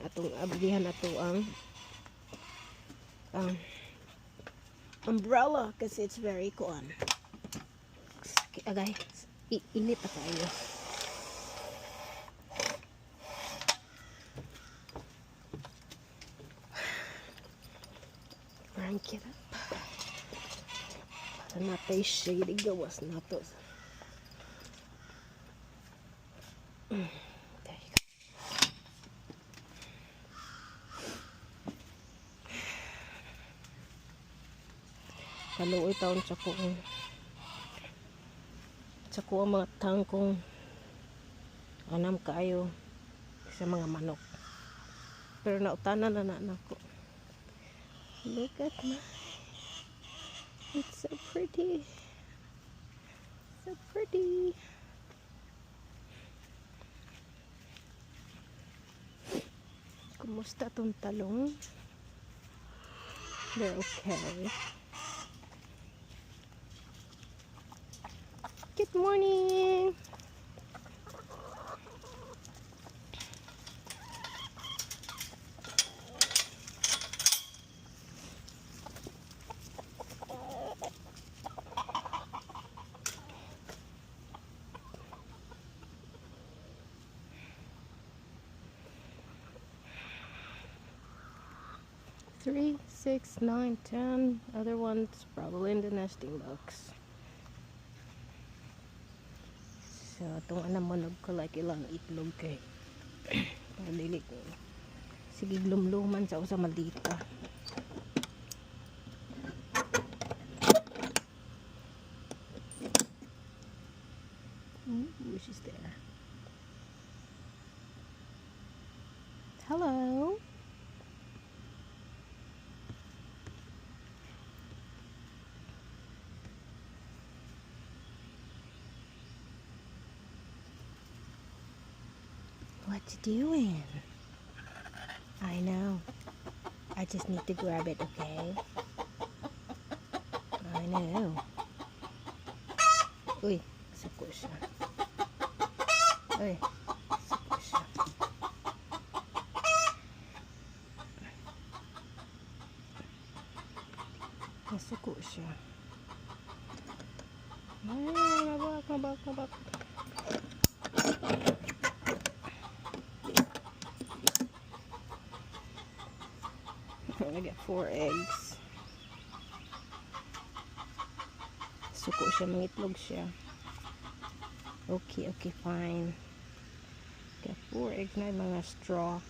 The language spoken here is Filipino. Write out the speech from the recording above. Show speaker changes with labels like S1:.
S1: atong ablihan ato ang umbrella kasi it's very kuan. Agay, init pa tayo. Crank it up. Para natay shade gawas na to. There you go. Kaluoy taon sa ko ang mga tangkong anam kayo sa mga manok. Pero nautanan na nako. Look at my, it's so pretty. So pretty. Kumusta tong talong? They're okay. Good morning. Three, 6, 9, 10. Other ones probably in the nesting box. So, itong anamanog ko like ilang itlog kay padilig ko. Sige, lumluman sa usa maldita. She's there. Hello. What you doing? I know. I just need to grab it, okay? I know. Uy, suko siya. Uy, suko siya. Nasuko siya. Ay, mabak. I get 4 eggs. Suko siya, mangitlog siya. Okay, fine. Get 4 eggs na mga straw.